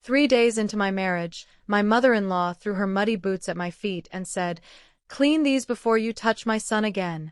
3 days into my marriage, my mother-in-law threw her muddy boots at my feet and said, "Clean these before you touch my son again."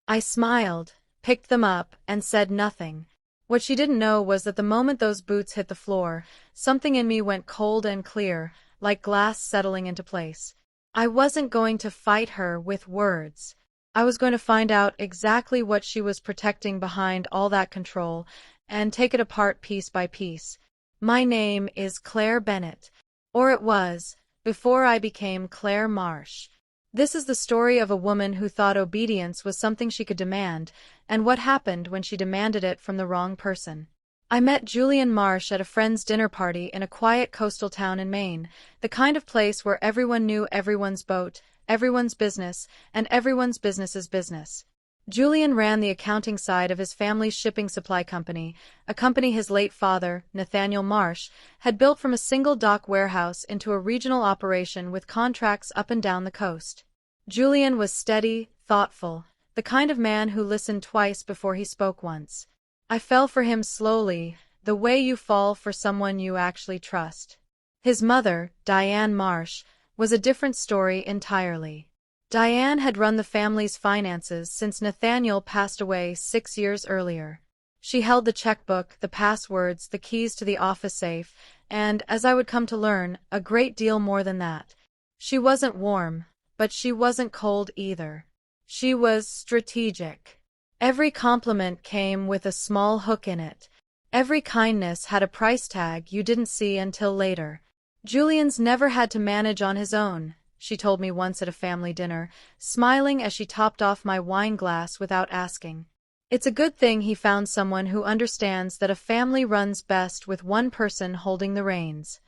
I smiled, picked them up, and said nothing. What she didn't know was that the moment those boots hit the floor, something in me went cold and clear, like glass settling into place. I wasn't going to fight her with words. I was going to find out exactly what she was protecting behind all that control, and take it apart piece by piece. My name is Claire Bennett. Or it was, before I became Claire Marsh. This is the story of a woman who thought obedience was something she could demand, and what happened when she demanded it from the wrong person. I met Julian Marsh at a friend's dinner party in a quiet coastal town in Maine, the kind of place where everyone knew everyone's boat, everyone's business, and everyone's business's business. Julian ran the accounting side of his family's shipping supply company, a company his late father, Nathaniel Marsh, had built from a single dock warehouse into a regional operation with contracts up and down the coast. Julian was steady, thoughtful, the kind of man who listened twice before he spoke once. I fell for him slowly, the way you fall for someone you actually trust. His mother, Diane Marsh, was a different story entirely. Diane had run the family's finances since Nathaniel passed away 6 years earlier. She held the checkbook, the passwords, the keys to the office safe, and, as I would come to learn, a great deal more than that. She wasn't warm, but she wasn't cold either. She was strategic. Every compliment came with a small hook in it. Every kindness had a price tag you didn't see until later. Julian's never had to manage on his own, she told me once at a family dinner, smiling as she topped off my wine glass without asking. It's a good thing he found someone who understands that a family runs best with one person holding the reins.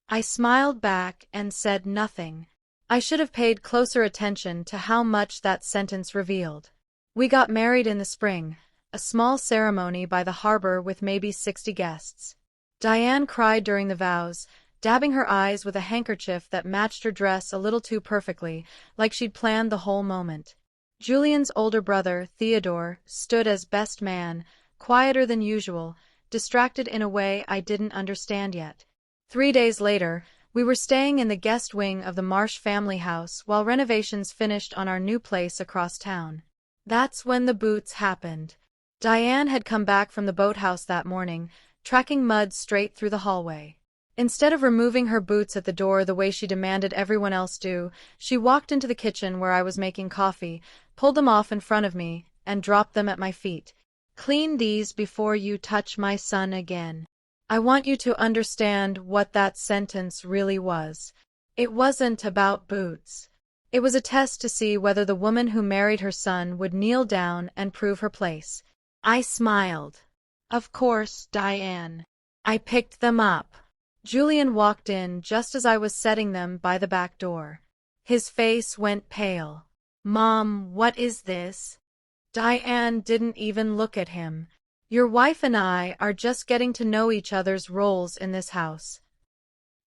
I smiled back and said nothing. I should have paid closer attention to how much that sentence revealed. We got married in the spring, a small ceremony by the harbor with maybe 60 guests. Diane cried during the vows, dabbing her eyes with a handkerchief that matched her dress a little too perfectly, like she'd planned the whole moment. Julian's older brother, Theodore, stood as best man, quieter than usual, distracted in a way I didn't understand yet. 3 days later, we were staying in the guest wing of the Marsh family house while renovations finished on our new place across town. That's when the boots happened. Diane had come back from the boathouse that morning, tracking mud straight through the hallway. Instead of removing her boots at the door the way she demanded everyone else do, she walked into the kitchen where I was making coffee, pulled them off in front of me, and dropped them at my feet. "Clean these before you touch my son again." I want you to understand what that sentence really was. It wasn't about boots. It was a test to see whether the woman who married her son would kneel down and prove her place. I smiled. "Of course, Diane. I picked them up." Julian walked in just as I was setting them by the back door. His face went pale. "Mom, what is this?" Diane didn't even look at him. "Your wife and I are just getting to know each other's roles in this house."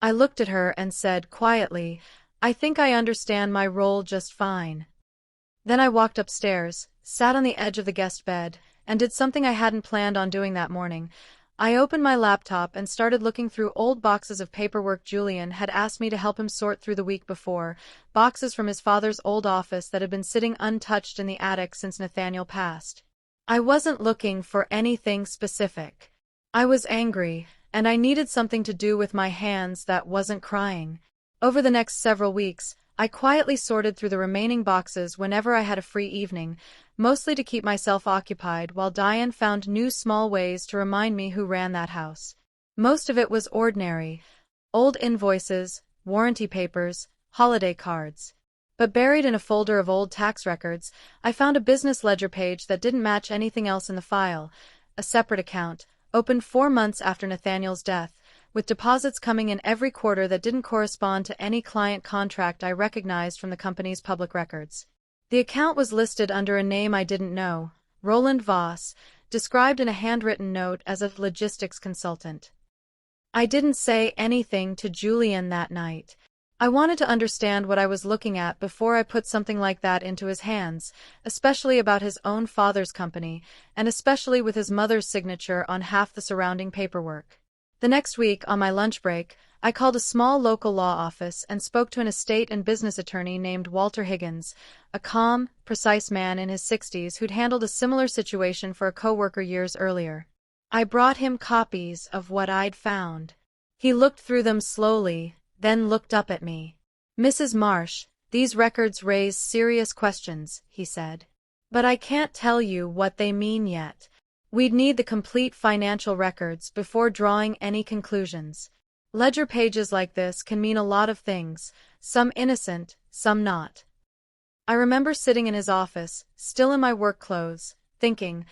I looked at her and said quietly, "I think I understand my role just fine." Then I walked upstairs, sat on the edge of the guest bed, and did something I hadn't planned on doing that morning. I opened my laptop and started looking through old boxes of paperwork Julian had asked me to help him sort through the week before, boxes from his father's old office that had been sitting untouched in the attic since Nathaniel passed. I wasn't looking for anything specific. I was angry, and I needed something to do with my hands that wasn't crying. Over the next several weeks, I quietly sorted through the remaining boxes whenever I had a free evening, mostly to keep myself occupied while Diane found new small ways to remind me who ran that house. Most of it was ordinary: old invoices, warranty papers, holiday cards. But buried in a folder of old tax records, I found a business ledger page that didn't match anything else in the file, a separate account, opened 4 months after Nathaniel's death, with deposits coming in every quarter that didn't correspond to any client contract I recognized from the company's public records. The account was listed under a name I didn't know, Roland Voss, described in a handwritten note as a logistics consultant. I didn't say anything to Julian that night. I wanted to understand what I was looking at before I put something like that into his hands, especially about his own father's company, and especially with his mother's signature on half the surrounding paperwork. The next week, on my lunch break, I called a small local law office and spoke to an estate and business attorney named Walter Higgins, a calm, precise man in his 60s who'd handled a similar situation for a coworker years earlier. I brought him copies of what I'd found. He looked through them slowly, then looked up at me. "Mrs. Marsh, these records raise serious questions," he said. "But I can't tell you what they mean yet. We'd need the complete financial records before drawing any conclusions. Ledger pages like this can mean a lot of things, some innocent, some not." I remember sitting in his office, still in my work clothes, thinking,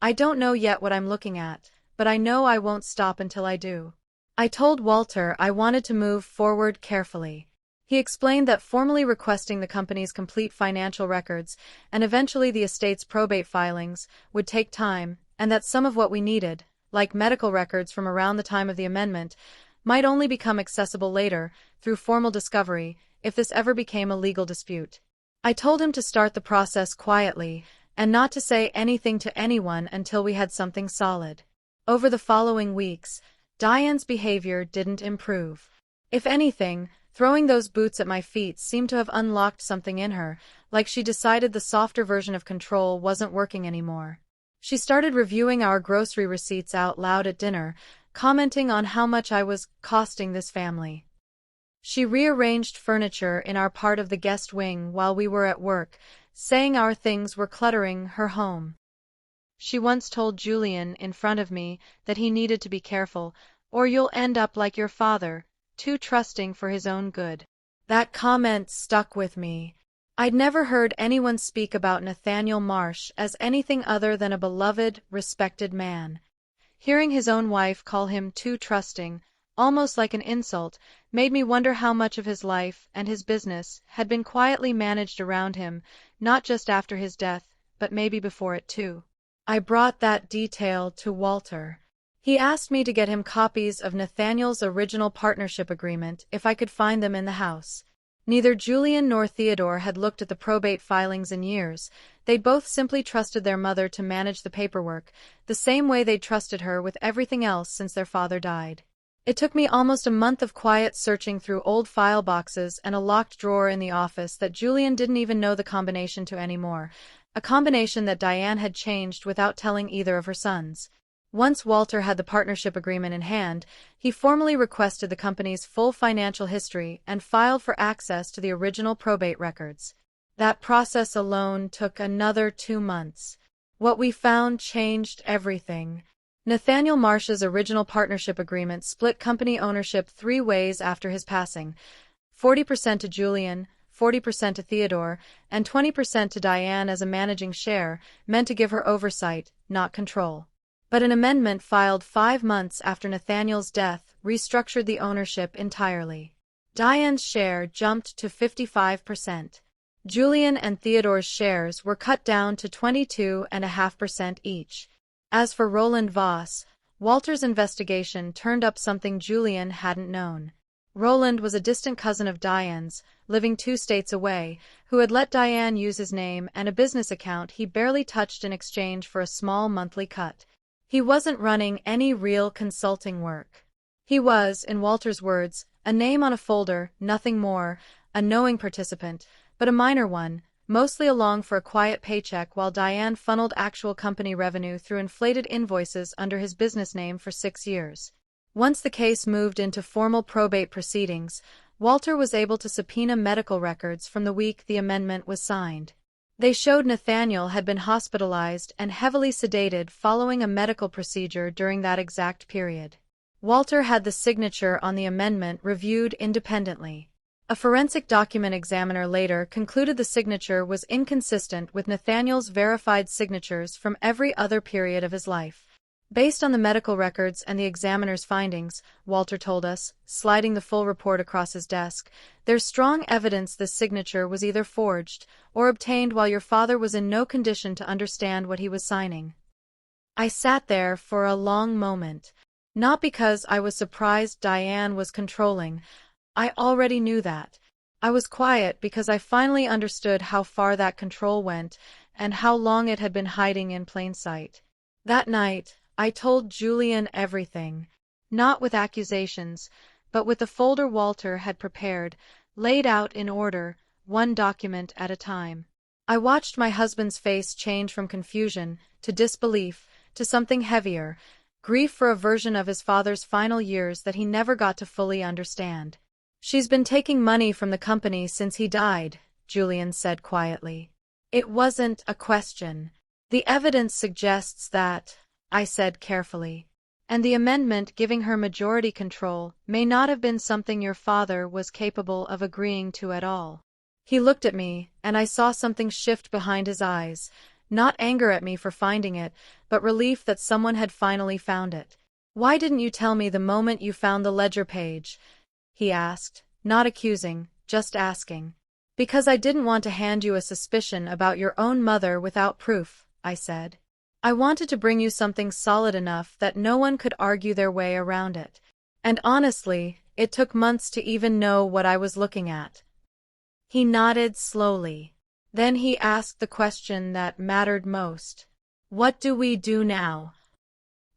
I don't know yet what I'm looking at, but I know I won't stop until I do. I told Walter I wanted to move forward carefully. He explained that formally requesting the company's complete financial records, and eventually the estate's probate filings, would take time, and that some of what we needed, like medical records from around the time of the amendment, might only become accessible later, through formal discovery, if this ever became a legal dispute. I told him to start the process quietly, and not to say anything to anyone until we had something solid. Over the following weeks, Diane's behavior didn't improve. If anything, throwing those boots at my feet seemed to have unlocked something in her, like she decided the softer version of control wasn't working anymore. She started reviewing our grocery receipts out loud at dinner, commenting on how much I was costing this family. She rearranged furniture in our part of the guest wing while we were at work, saying our things were cluttering her home. She once told Julian in front of me that he needed to be careful, or you'll end up like your father, too trusting for his own good. That comment stuck with me. I'd never heard anyone speak about Nathaniel Marsh as anything other than a beloved, respected man. Hearing his own wife call him too trusting, almost like an insult, made me wonder how much of his life and his business had been quietly managed around him, not just after his death, but maybe before it too. I brought that detail to Walter. He asked me to get him copies of Nathaniel's original partnership agreement if I could find them in the house. Neither Julian nor Theodore had looked at the probate filings in years. They'd both simply trusted their mother to manage the paperwork, the same way they'd trusted her with everything else since their father died. It took me almost a month of quiet searching through old file boxes and a locked drawer in the office that Julian didn't even know the combination to anymore, a combination that Diane had changed without telling either of her sons. Once Walter had the partnership agreement in hand, he formally requested the company's full financial history and filed for access to the original probate records. That process alone took another 2 months. What we found changed everything. Nathaniel Marsh's original partnership agreement split company ownership 3 ways after his passing: 40% to Julian, 40% to Theodore, and 20% to Diane as a managing share, meant to give her oversight, not control. But an amendment filed 5 months after Nathaniel's death restructured the ownership entirely. Diane's share jumped to 55%. Julian and Theodore's shares were cut down to 22.5% each. As for Roland Voss, Walter's investigation turned up something Julian hadn't known. Roland was a distant cousin of Diane's, living 2 states away, who had let Diane use his name and a business account he barely touched in exchange for a small monthly cut. He wasn't running any real consulting work. He was, in Walter's words, a name on a folder, nothing more, a knowing participant, but a minor one, mostly along for a quiet paycheck while Diane funneled actual company revenue through inflated invoices under his business name for 6 years. Once the case moved into formal probate proceedings, Walter was able to subpoena medical records from the week the amendment was signed. They showed Nathaniel had been hospitalized and heavily sedated following a medical procedure during that exact period. Walter had the signature on the amendment reviewed independently. A forensic document examiner later concluded the signature was inconsistent with Nathaniel's verified signatures from every other period of his life. Based on the medical records and the examiner's findings, Walter told us, sliding the full report across his desk, there's strong evidence this signature was either forged or obtained while your father was in no condition to understand what he was signing. I sat there for a long moment. Not because I was surprised Diane was controlling. I already knew that. I was quiet because I finally understood how far that control went and how long it had been hiding in plain sight. That night, I told Julian everything. not with accusations, but with the folder Walter had prepared, laid out in order, one document at a time. I watched my husband's face change from confusion to disbelief to something heavier, grief for a version of his father's final years that he never got to fully understand. "She's been taking money from the company since he died," Julian said quietly. It wasn't a question. "The evidence suggests that," I said carefully. "And the amendment giving her majority control may not have been something your father was capable of agreeing to at all." He looked at me, and I saw something shift behind his eyes, not anger at me for finding it, but relief that someone had finally found it. "Why didn't you tell me the moment you found the ledger page?" he asked, not accusing, just asking. "Because I didn't want to hand you a suspicion about your own mother without proof," I said. "I wanted to bring you something solid enough that no one could argue their way around it. And honestly, it took months to even know what I was looking at." He nodded slowly. Then he asked the question that mattered most. "What do we do now?"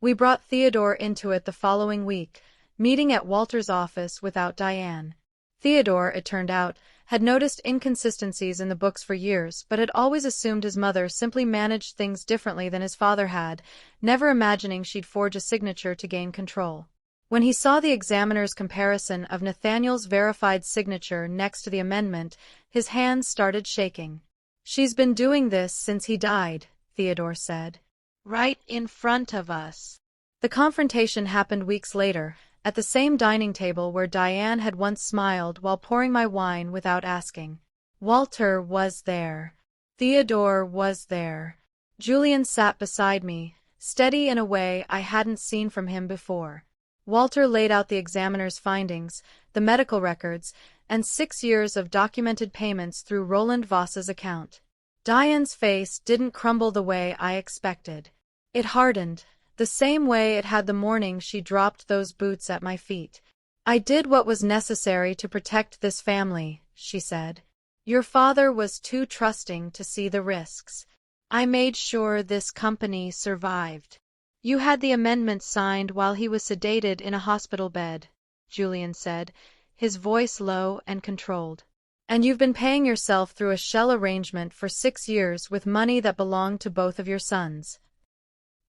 We brought Theodore into it the following week, meeting at Walter's office without Diane. Theodore, it turned out, had noticed inconsistencies in the books for years, but had always assumed his mother simply managed things differently than his father had, never imagining she'd forge a signature to gain control. When he saw the examiner's comparison of Nathaniel's verified signature next to the amendment, his hands started shaking. "She's been doing this since he died," Theodore said. "Right in front of us." The confrontation happened weeks later, at the same dining table where Diane had once smiled while pouring my wine without asking. Walter was there. Theodore was there. Julian sat beside me, steady in a way I hadn't seen from him before. Walter laid out the examiner's findings, the medical records, and 6 years of documented payments through Roland Voss's account. Diane's face didn't crumble the way I expected. It hardened, the same way it had the morning she dropped those boots at my feet. "I did what was necessary to protect this family," she said. "Your father was too trusting to see the risks. I made sure this company survived." "You had the amendment signed while he was sedated in a hospital bed," Julian said, his voice low and controlled. "And you've been paying yourself through a shell arrangement for 6 years with money that belonged to both of your sons."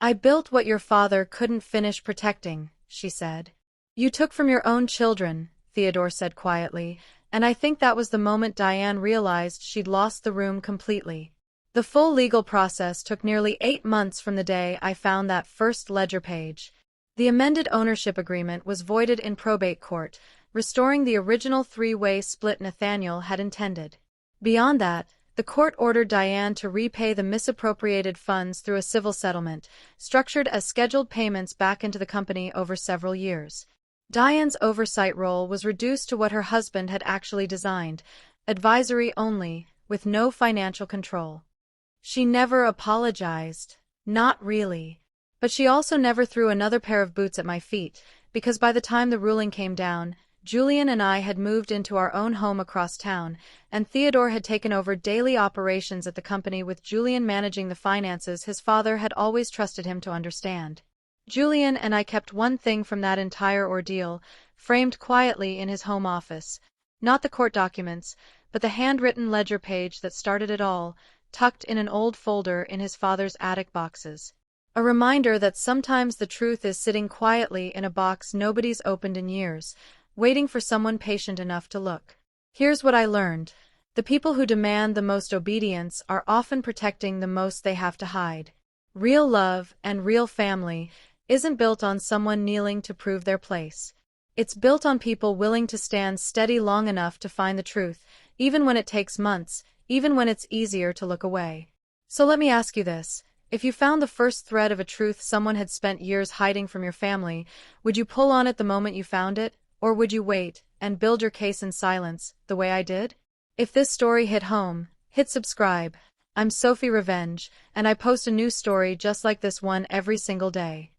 "I built what your father couldn't finish protecting," she said. "You took from your own children," Theodore said quietly, and I think that was the moment Diane realized she'd lost the room completely. The full legal process took nearly 8 months from the day I found that first ledger page. The amended ownership agreement was voided in probate court, restoring the original 3-way split Nathaniel had intended. Beyond that, the court ordered Diane to repay the misappropriated funds through a civil settlement, structured as scheduled payments back into the company over several years. Diane's oversight role was reduced to what her husband had actually designed, advisory only, with no financial control. She never apologized. Not really. But she also never threw another pair of boots at my feet, because by the time the ruling came down, Julian and I had moved into our own home across town, and Theodore had taken over daily operations at the company with Julian managing the finances his father had always trusted him to understand. Julian and I kept one thing from that entire ordeal, framed quietly in his home office. Not the court documents, but the handwritten ledger page that started it all, tucked in an old folder in his father's attic boxes. A reminder that sometimes the truth is sitting quietly in a box nobody's opened in years, waiting for someone patient enough to look. Here's what I learned. The people who demand the most obedience are often protecting the most they have to hide. Real love and real family isn't built on someone kneeling to prove their place. It's built on people willing to stand steady long enough to find the truth, even when it takes months, even when it's easier to look away. So let me ask you this. If you found the first thread of a truth someone had spent years hiding from your family, would you pull on it the moment you found it, or would you wait and build your case in silence, the way I did? If this story hit home, hit subscribe. I'm Sophie Revenge, and I post a new story just like this one every single day.